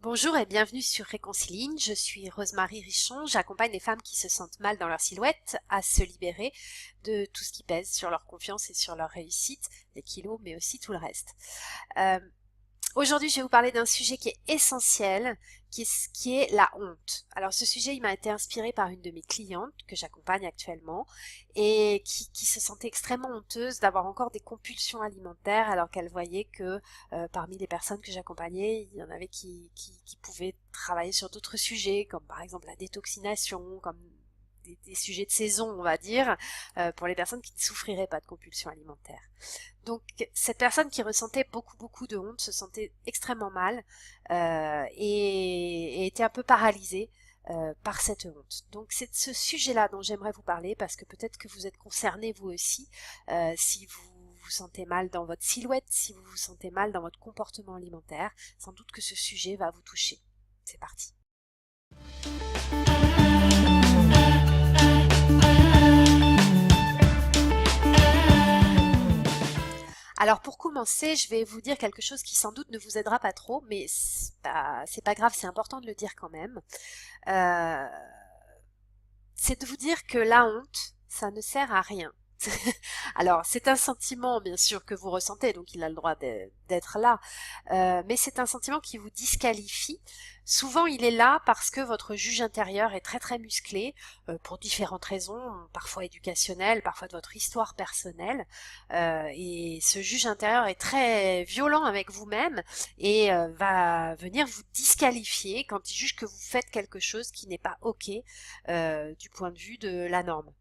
Bonjour et bienvenue sur Réconciline, je suis Rosemarie Richon, j'accompagne les femmes qui se sentent mal dans leur silhouette à se libérer de tout ce qui pèse sur leur confiance et sur leur réussite, les kilos mais aussi tout le reste. Euh, Aujourd'hui, je vais vous parler d'un sujet qui est essentiel, qui est la honte. Alors, ce sujet, il m'a été inspiré par une de mes clientes que j'accompagne actuellement et qui se sentait extrêmement honteuse d'avoir encore des compulsions alimentaires alors qu'elle voyait que parmi les personnes que j'accompagnais, il y en avait qui pouvaient travailler sur d'autres sujets, comme par exemple la détoxination, comme des sujets de saison, on va dire, pour les personnes qui ne souffriraient pas de compulsions alimentaires. Donc cette personne qui ressentait beaucoup de honte se sentait extrêmement mal et était un peu paralysée par cette honte. Donc c'est de ce sujet-là dont j'aimerais vous parler parce que peut-être que vous êtes concernés vous aussi si vous vous sentez mal dans votre silhouette, si vous vous sentez mal dans votre comportement alimentaire. Sans doute que ce sujet va vous toucher. C'est parti. Alors pour commencer, je vais vous dire quelque chose qui sans doute ne vous aidera pas trop, mais c'est pas grave, c'est important de le dire quand même. Euh, c'est de vous dire que la honte, ça ne sert à rien. Alors, c'est un sentiment, bien sûr, que vous ressentez, donc il a le droit d'être là, mais c'est un sentiment qui vous disqualifie. Souvent, il est là parce que votre juge intérieur est très musclé, pour différentes raisons, parfois éducationnelles, parfois de votre histoire personnelle, et ce juge intérieur est très violent avec vous-même et va venir vous disqualifier quand il juge que vous faites quelque chose qui n'est pas OK du point de vue de la norme.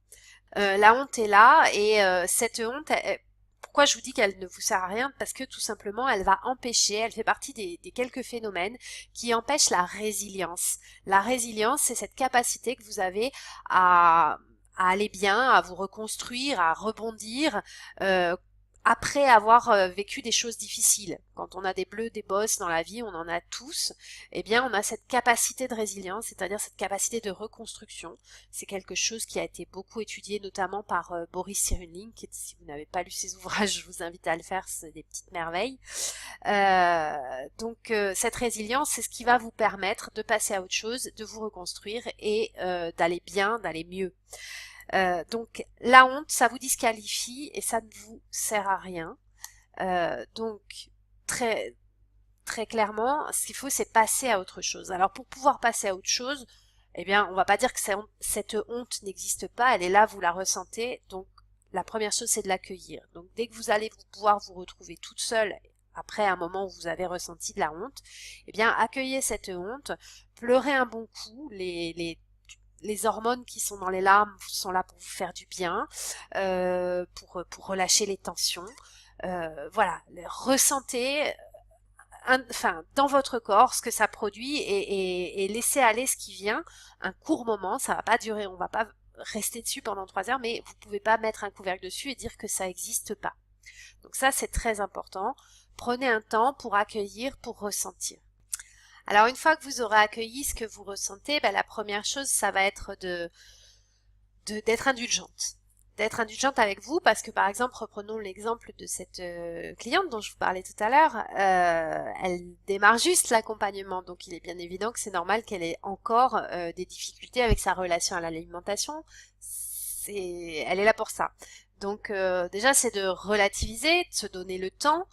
La honte est là et cette honte, pourquoi je vous dis qu'elle ne vous sert à rien? Parce que tout simplement, elle va empêcher, elle fait partie des quelques phénomènes qui empêchent la résilience. La résilience, c'est cette capacité que vous avez à aller bien, à vous reconstruire, à rebondir, euh, après avoir vécu des choses difficiles. Quand on a des bleus, des bosses dans la vie, on en a tous, eh bien on a cette capacité de résilience, c'est-à-dire cette capacité de reconstruction. C'est quelque chose qui a été beaucoup étudié notamment par Boris Cyrulnik. Si vous n'avez pas lu ses ouvrages, je vous invite à le faire, c'est des petites merveilles. Cette résilience, c'est ce qui va vous permettre de passer à autre chose, de vous reconstruire et d'aller bien, d'aller mieux. Donc la honte, ça vous disqualifie et ça ne vous sert à rien. Donc très très clairement, ce qu'il faut, c'est passer à autre chose. Alors pour pouvoir passer à autre chose, eh bien, on va pas dire que cette honte n'existe pas, elle est là, vous la ressentez. Donc la première chose, c'est de l'accueillir. Donc dès que vous allez pouvoir vous retrouver toute seule après un moment où vous avez ressenti de la honte, eh bien accueillez cette honte, pleurez un bon coup, les hormones qui sont dans les larmes sont là pour vous faire du bien, pour relâcher les tensions. Voilà, ressentez dans votre corps ce que ça produit et laissez aller ce qui vient un court moment, ça va pas durer, on va pas rester dessus pendant 3 heures, mais vous pouvez pas mettre un couvercle dessus et dire que ça existe pas. Donc ça, c'est très important. Prenez un temps pour accueillir, pour ressentir. Alors une fois que vous aurez accueilli ce que vous ressentez, la première chose, ça va être d'être indulgente. D'être indulgente avec vous parce que par exemple, reprenons l'exemple de cette cliente dont je vous parlais tout à l'heure, elle démarre juste l'accompagnement, donc il est bien évident que c'est normal qu'elle ait encore des difficultés avec sa relation à l'alimentation. Elle est là pour ça. Donc déjà, c'est de relativiser, de se donner le temps.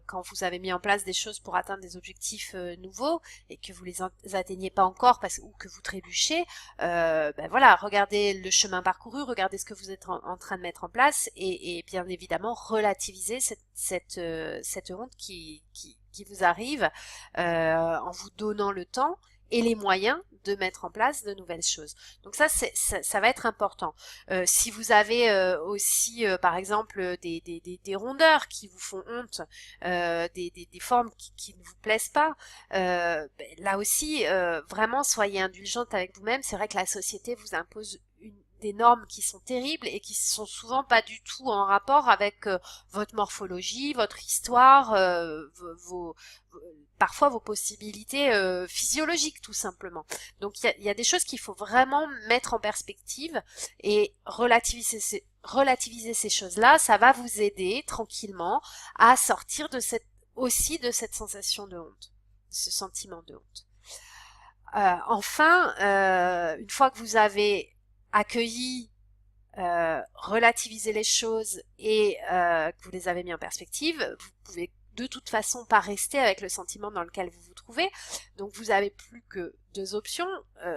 Quand vous avez mis en place des choses pour atteindre des objectifs nouveaux et que vous les atteignez pas encore ou que vous trébuchez, voilà, regardez le chemin parcouru, regardez ce que vous êtes en train de mettre en place et bien évidemment relativiser cette honte qui vous arrive en vous donnant le temps et les moyens de mettre en place de nouvelles choses. Donc ça va être important. Si vous avez aussi, par exemple, des rondeurs qui vous font honte, des formes qui ne vous plaisent pas, là aussi, vraiment, soyez indulgente avec vous-même. C'est vrai que la société vous impose des normes qui sont terribles et qui sont souvent pas du tout en rapport avec votre morphologie, votre histoire, parfois vos possibilités physiologiques tout simplement. Donc il y a des choses qu'il faut vraiment mettre en perspective et relativiser ces choses-là, ça va vous aider tranquillement à sortir de cette sensation de honte. ce sentiment de honte. Enfin, une fois que vous avez accueilli, relativisé les choses et que vous les avez mis en perspective, vous pouvez de toute façon pas rester avec le sentiment dans lequel vous vous trouvez. Donc vous avez plus que deux options,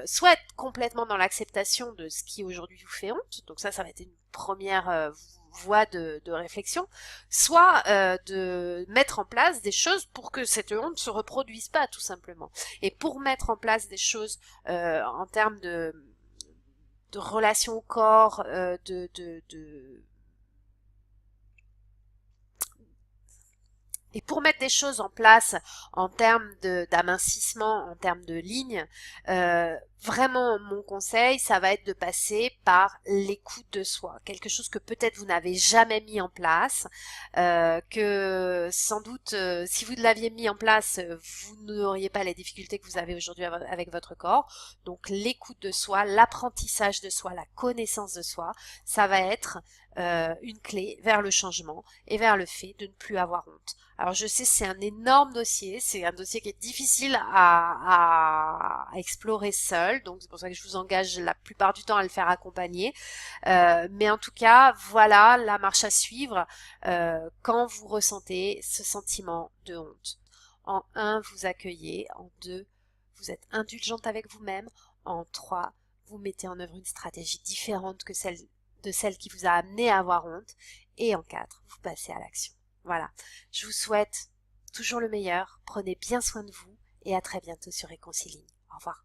soit être complètement dans l'acceptation de ce qui aujourd'hui vous fait honte, donc ça va être une première voie de réflexion, soit de mettre en place des choses pour que cette honte ne se reproduise pas, tout simplement. Et pour mettre en place des choses en termes de relation au corps, et pour mettre des choses en place en termes d'amincissement, en termes de lignes, vraiment mon conseil, ça va être de passer par l'écoute de soi. Quelque chose que peut-être vous n'avez jamais mis en place, que sans doute si vous l'aviez mis en place, vous n'auriez pas les difficultés que vous avez aujourd'hui avec votre corps. Donc l'écoute de soi, l'apprentissage de soi, la connaissance de soi, ça va être une clé vers le changement et vers le fait de ne plus avoir honte. Alors je sais, c'est un énorme dossier, c'est un dossier qui est difficile à explorer seul, donc c'est pour ça que je vous engage la plupart du temps à le faire accompagner. Mais en tout cas, voilà la marche à suivre quand vous ressentez ce sentiment de honte. En 1, vous accueillez. En 2, vous êtes indulgente avec vous-même. En 3, vous mettez en œuvre une stratégie différente que celle qui vous a amené à avoir honte. Et en 4, vous passez à l'action. Voilà, je vous souhaite toujours le meilleur, prenez bien soin de vous et à très bientôt sur Réconcilie. Au revoir.